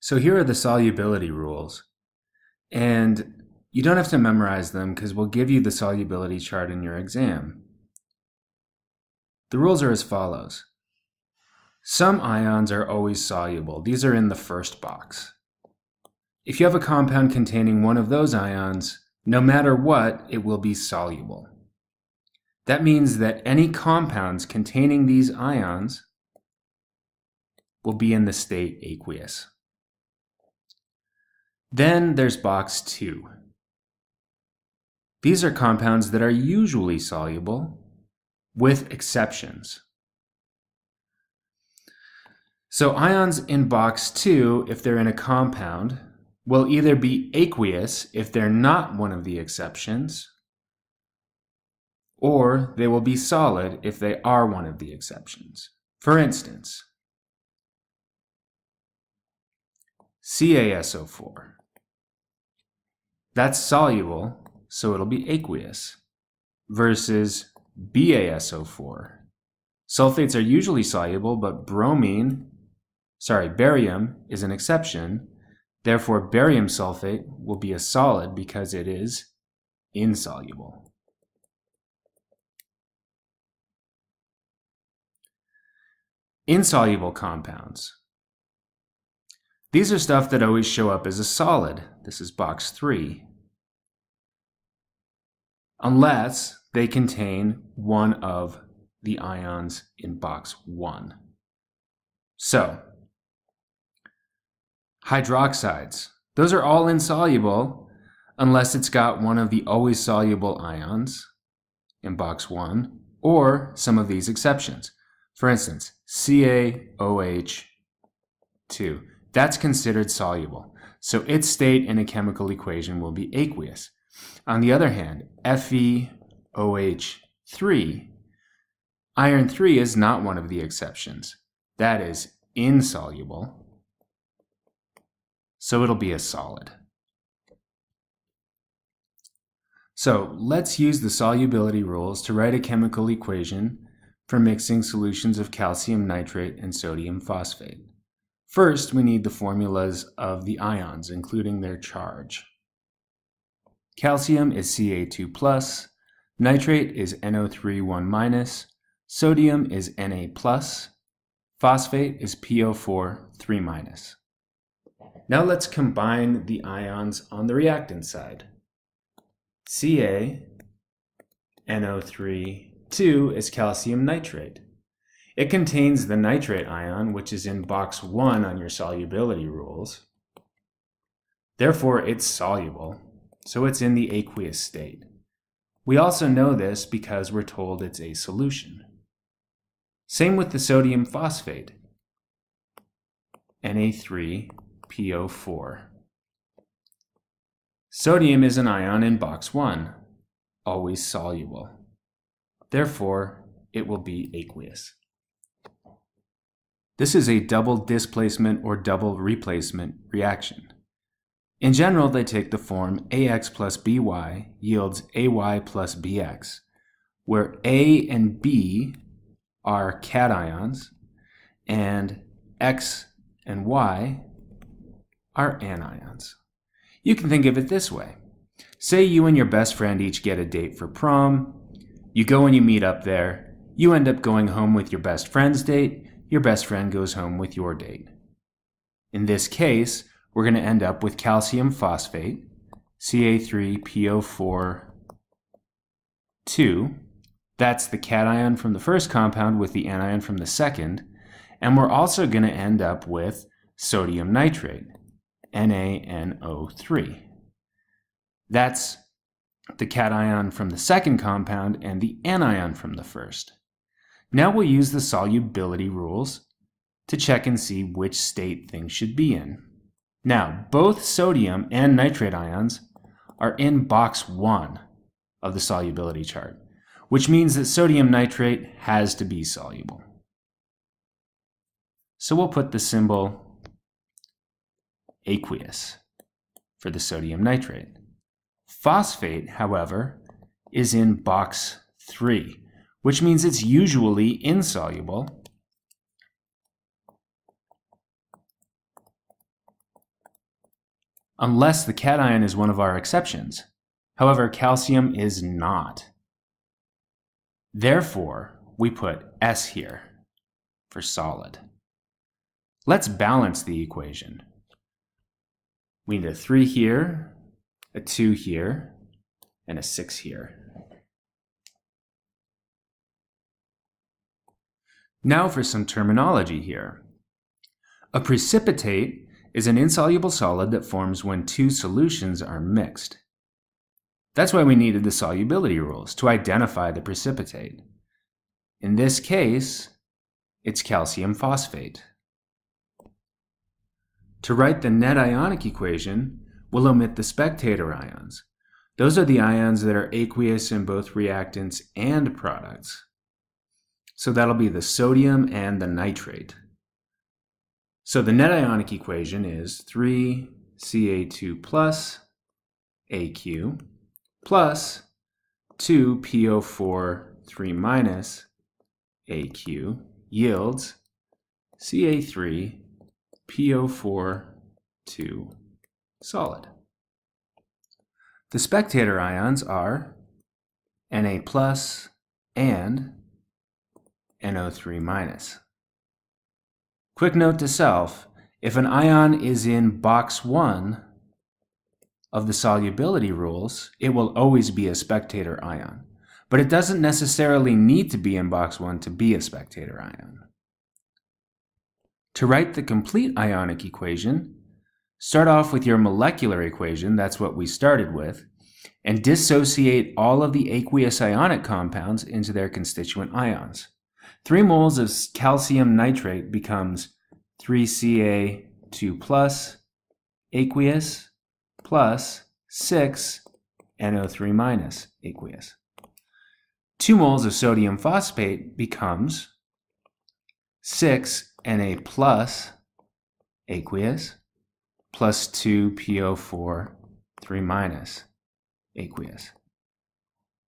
So here are the solubility rules, and you don't have to memorize them because we'll give you the solubility chart in your exam. The rules are as follows. Some ions are always soluble. These are in the first box. If you have a compound containing one of those ions, no matter what, it will be soluble. That means that any compounds containing these ions will be in the state aqueous. Then there's box 2. These are compounds that are usually soluble, with exceptions. So ions in box 2, if they're in a compound, will either be aqueous if they're not one of the exceptions, or they will be solid if they are one of the exceptions. For instance, CaSO4. That's soluble, so it'll be aqueous, versus BaSO4. Sulfates are usually soluble, but barium is an exception. Therefore, barium sulfate will be a solid because it is insoluble. Insoluble compounds. These are stuff that always show up as a solid. This is box 3. Unless they contain one of the ions in box 1. So, hydroxides. Those are all insoluble unless it's got one of the always soluble ions in box 1 or some of these exceptions. For instance, CaOH2. That's considered soluble, so its state in a chemical equation will be aqueous. On the other hand, FeOH3, iron 3 is not one of the exceptions. That is insoluble, so it'll be a solid. So let's use the solubility rules to write a chemical equation for mixing solutions of calcium nitrate and sodium phosphate. First, we need the formulas of the ions, including their charge. Calcium is Ca2+, nitrate is NO3 1-, sodium is Na+, phosphate is PO4 3-. Now let's combine the ions on the reactant side. CaNO3 is calcium nitrate. It contains the nitrate ion, which is in box 1 on your solubility rules. Therefore, it's soluble, so it's in the aqueous state. We also know this because we're told it's a solution. Same with the sodium phosphate, Na3PO4. Sodium is an ion in box 1, always soluble. Therefore, it will be aqueous. This is a double displacement or double replacement reaction. In general, they take the form AX plus BY yields AY plus BX, where A and B are cations and X and Y are anions. You can think of it this way. Say you and your best friend each get a date for prom. You go and you meet up there. You end up going home with your best friend's date. Your best friend goes home with your date. In this case, we're going to end up with calcium phosphate, Ca3PO4 That's the cation from the first compound with the anion from the second. And we're also going to end up with sodium nitrate, NaNO3. That's the cation from the second compound and the anion from the first. Now we'll use the solubility rules to check and see which state things should be in. Now, both sodium and nitrate ions are in box 1 of the solubility chart, which means that sodium nitrate has to be soluble. So we'll put the symbol aqueous for the sodium nitrate. Phosphate, however, is in box 3, which means it's usually insoluble unless the cation is one of our exceptions. However, calcium is not. Therefore, we put S here for solid. Let's balance the equation. We need a 3 here, a 2 here, and a 6 here. Now for some terminology here. A precipitate is an insoluble solid that forms when two solutions are mixed. That's why we needed the solubility rules, to identify the precipitate. In this case, it's calcium phosphate. To write the net ionic equation, we'll omit the spectator ions. Those are the ions that are aqueous in both reactants and products. So that'll be the sodium and the nitrate. So the net ionic equation is 3Ca2 plus Aq plus 2PO4 3 minus Aq yields Ca3 PO4 2 solid. The spectator ions are Na plus and NO3 minus. Quick note to self, if an ion is in box 1 of the solubility rules, it will always be a spectator ion. But it doesn't necessarily need to be in box 1 to be a spectator ion. To write the complete ionic equation, start off with your molecular equation, that's what we started with, and dissociate all of the aqueous ionic compounds into their constituent ions. 3 moles of calcium nitrate becomes 3Ca2 plus aqueous plus 6 NO3 minus aqueous. 2 moles of sodium phosphate becomes 6 Na plus aqueous plus 2 PO4 3 minus aqueous.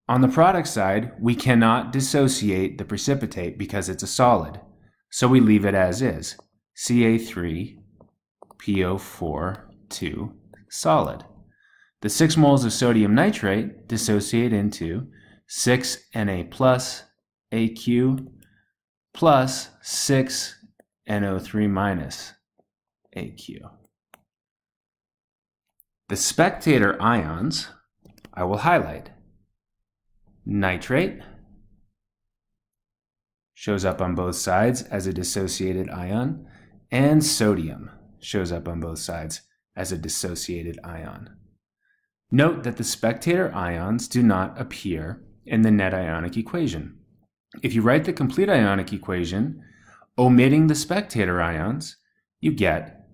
On the product side, we cannot dissociate the precipitate because it's a solid, so we leave it as is, Ca3 PO4 2 solid. The 6 moles of sodium nitrate dissociate into 6 Na plus Aq plus 6 NO3 minus Aq. The spectator ions I will highlight. Nitrate shows up on both sides as a dissociated ion, and sodium shows up on both sides as a dissociated ion. Note that the spectator ions do not appear in the net ionic equation. If you write the complete ionic equation, omitting the spectator ions, you get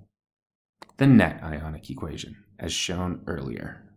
the net ionic equation, as shown earlier.